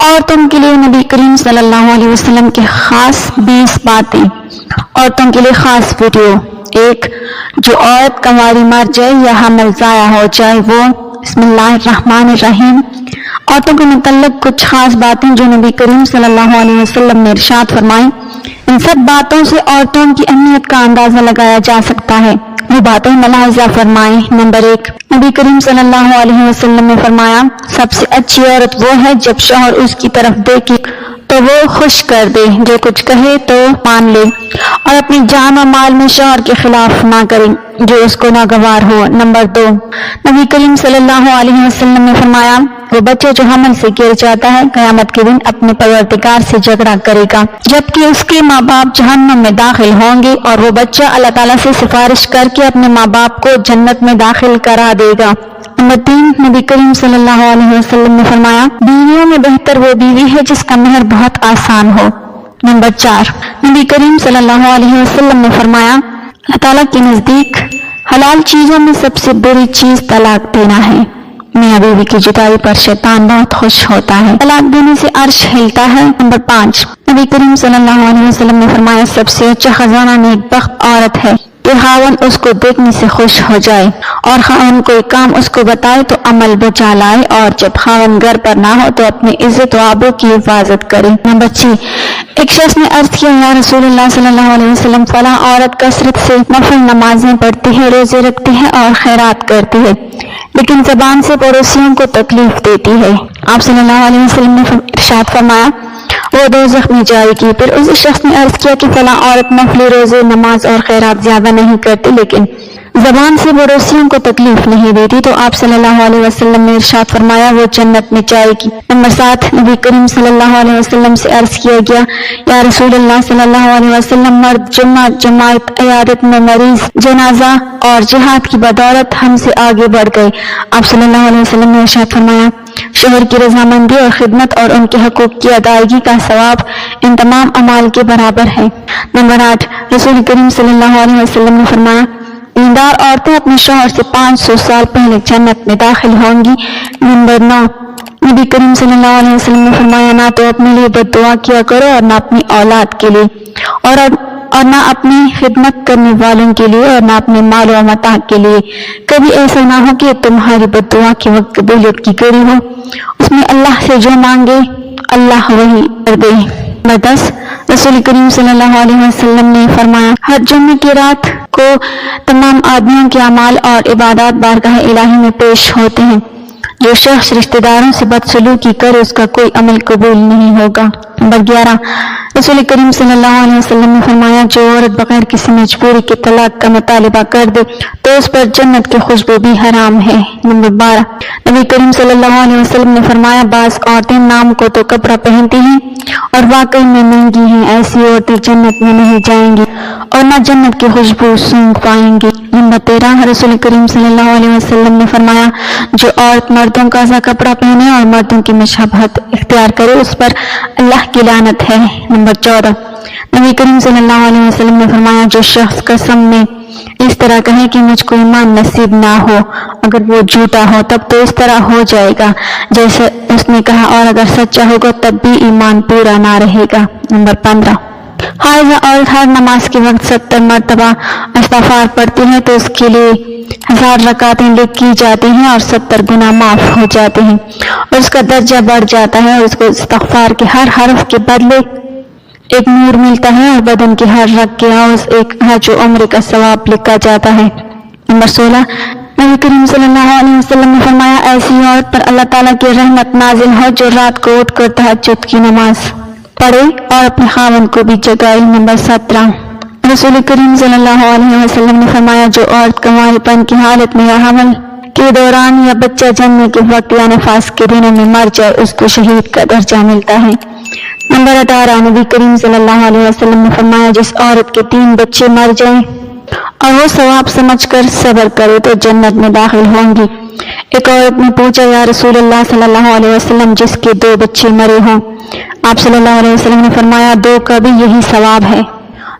عورتوں کے لیے نبی کریم صلی اللہ علیہ وسلم کے خاص 20 باتیں، عورتوں کے لیے خاص ویڈیو۔ ایک، جو عورت کنواری مر جائے یا حمل ضائع ہو جائے وہ بسم اللہ الرحمن الرحیم۔ عورتوں کے متعلق کچھ خاص باتیں جو نبی کریم صلی اللہ علیہ وسلم نے ارشاد فرمائیں، ان سب باتوں سے عورتوں کی اہمیت کا اندازہ لگایا جا سکتا ہے۔ وہ باتیں ملاحظہ فرمائیں۔ نمبر 1، نبی کریم صلی اللہ علیہ وسلم نے فرمایا، سب سے اچھی عورت وہ ہے جب شوہر اس کی طرف دیکھے تو وہ خوش کر دے، جو کچھ کہے تو مان لے، اور اپنی جان و مال میں شوہر کے خلاف نہ کرے جو اس کو ناگوار ہو۔ نمبر 2، نبی کریم صلی اللہ علیہ وسلم نے فرمایا، وہ بچہ جو حمل سے گر جاتا ہے قیامت کے دن اپنے پروردگار سے جھگڑا کرے گا، جبکہ اس کے ماں باپ جہنم میں داخل ہوں گے، اور وہ بچہ اللہ تعالیٰ سے سفارش کر کے اپنے ماں باپ کو جنت میں داخل کرا دے گا۔ نمبر 3، نبی کریم صلی اللہ علیہ وسلم نے فرمایا، بیویوں میں بہتر وہ بیوی ہے جس کا مہر بہت آسان ہو۔ نمبر 4، نبی کریم صلی اللہ علیہ وسلم نے فرمایا، اللہ تعالیٰ کے نزدیک حلال چیزوں میں سب سے بری چیز طلاق دینا ہے۔ میاں بیوی کی جدائی پر شیطان بہت خوش ہوتا ہے، طلاق دینے سے عرش ہلتا ہے۔ نمبر 5، نبی کریم صلی اللہ علیہ وسلم نے فرمایا، سب سے اچھا خزانہ نیک بخت عورت ہے کہ خاوند اس کو دیکھنے سے خوش ہو جائے، اور خاوند کوئی کام اس کو بتائے تو عمل بچا لائے، اور جب خاوند گھر پر نہ ہو تو اپنی عزت و آبرو کی حفاظت کرے۔ نمبر 6، ایک شخص نے عرض کیا، یا رسول اللہ صلی اللہ علیہ وسلم، فلاں عورت کثرت سے نفل نمازیں پڑھتی ہے، روزے رکھتی ہے اور خیرات کرتی ہے، لیکن زبان سے پڑوسیوں کو تکلیف دیتی ہے۔ آپ صلی اللہ علیہ وسلم نے ارشاد فرمایا، وہ دوزخ میں جائے گی۔ پھر اس شخص نے عرض کیا کہ فلاں عورت نفل روزے نماز اور خیرات زیادہ نہیں کرتی لیکن زبان سے پڑوسیوں کو تکلیف نہیں دیتی، تو آپ صلی اللہ علیہ وسلم نے ارشاد فرمایا، وہ جنت میں جائے گی۔ نمبر 7، نبی کریم صلی اللہ علیہ وسلم سے عرض کیا گیا، یا رسول اللہ صلی اللہ علیہ وسلم، مرد جماعت عیادت میں مریض، جنازہ اور جہاد کی بدولت ہم سے آگے بڑھ گئے۔ آپ صلی اللہ علیہ وسلم نے ارشاد فرمایا، شوہر کی رضامندی اور خدمت اور ان کے حقوق کی ادائیگی کا ثواب ان تمام اعمال کے برابر ہے۔ نمبر 8، رسول کریم صلی اللہ علیہ وسلم نے فرمایا، دیندار عورتیں اپنے شوہر سے 500 سال پہلے جنت میں داخل ہوں گی۔ نمبر 9، نبی کریم صلی اللہ علیہ وسلم نے فرمایا، نہ تو اپنے لیے بد دعا کیا کرو اور نہ اپنی اولاد کے لیے، اور نہ اپنی خدمت کرنے والوں کے لیے، اور نہ اپنے مال و متاع کے لیے۔ کبھی ایسا نہ ہو کہ تمہاری بد دعا کے وقت قبولیت کی گھڑی ہو، اس میں اللہ سے جو مانگے اللہ وہی کر دے۔ نمبر 10، رسول کریم صلی اللہ علیہ وسلم نے فرمایا، ہر جمعے کی رات کو تمام آدمیوں کے اعمال اور عبادات بارگاہ الہی میں پیش ہوتے ہیں، جو شخص رشتہ داروں سے بدسلوکی کرے اس کا کوئی عمل قبول نہیں ہوگا۔ نمبر 11، رسول کریم صلی اللہ علیہ وسلم نے فرمایا، جو عورت بغیر کسی مجبوری کے طلاق کا مطالبہ کر دے تو اس پر جنت کی خوشبو بھی حرام ہے۔ نمبر 12، نبی کریم صلی اللہ علیہ وسلم نے فرمایا، بعض عورتیں نام کو تو کپڑا پہنتی ہیں اور واقعی میں ننگی ہیں، ایسی عورتیں جنت میں نہیں جائیں گی اور نہ جنت کی خوشبو سونگھ پائیں گی۔ نمبر 13، رسول کریم صلی اللہ علیہ وسلم نے فرمایا، جو عورت مردوں کا سا کپڑا پہنے اور مردوں کی مشابہت اختیار کرے اس پر اللہ کی لعنت ہے۔ نمبر 14، نبی کریم صلی اللہ علیہ وسلم نے فرمایا، جو شخص قسم میں اس طرح کہے کہ مجھ کو ایمان نصیب نہ ہو، اگر وہ جھوٹا ہو تب تو اس طرح ہو جائے گا جیسے اس نے کہا، اور اگر سچا ہوگا تب بھی ایمان پورا نہ رہے گا۔ نمبر 15، حائضہ عورت ہر نماز کے وقت 70 مرتبہ استغفار پڑھتی ہے تو اس کے لیے 1000 رکعتیں لکھی جاتی ہیں اور 70 گناہ معاف ہو جاتے ہیں، اور اس کا درجہ بڑھ جاتا ہے، اور اس کو استغفار کے ہر حرف کے بدلے ایک نور ملتا ہے، اور بدن کے ہر رگ کے عوض ایک حج و عمرے کا ثواب لکھا جاتا ہے۔ نمبر 16، نبی کریم صلی اللہ علیہ وسلم نے فرمایا، ایسی عورت پر اللہ تعالیٰ کی رحمت نازل ہو جو رات کو اٹھ کر تہجد کی نماز پڑھے اور اپنے خاوند کو بھی جگائے۔ نمبر 17، رسول کریم صلی اللہ علیہ وسلم نے فرمایا، جو عورت کنواری پن کی حالت میں یا حمل کے دوران یا بچہ جننے کے وقت یا نفاس کے دنوں میں مر جائے اس کو شہید کا درجہ ملتا ہے۔ نمبر 18، نبی کریم صلی اللہ علیہ وسلم نے فرمایا، جس عورت کے 3 بچے مر جائیں اور وہ ثواب سمجھ کر صبر کرے تو جنت میں داخل ہوں گی۔ ایک عورت نے پوچھا، یا رسول اللہ صلی اللہ علیہ وسلم، جس کے 2 بچے مرے ہوں؟ آپ صلی اللہ علیہ وسلم نے فرمایا، 2 کا بھی یہی ثواب ہے۔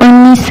19,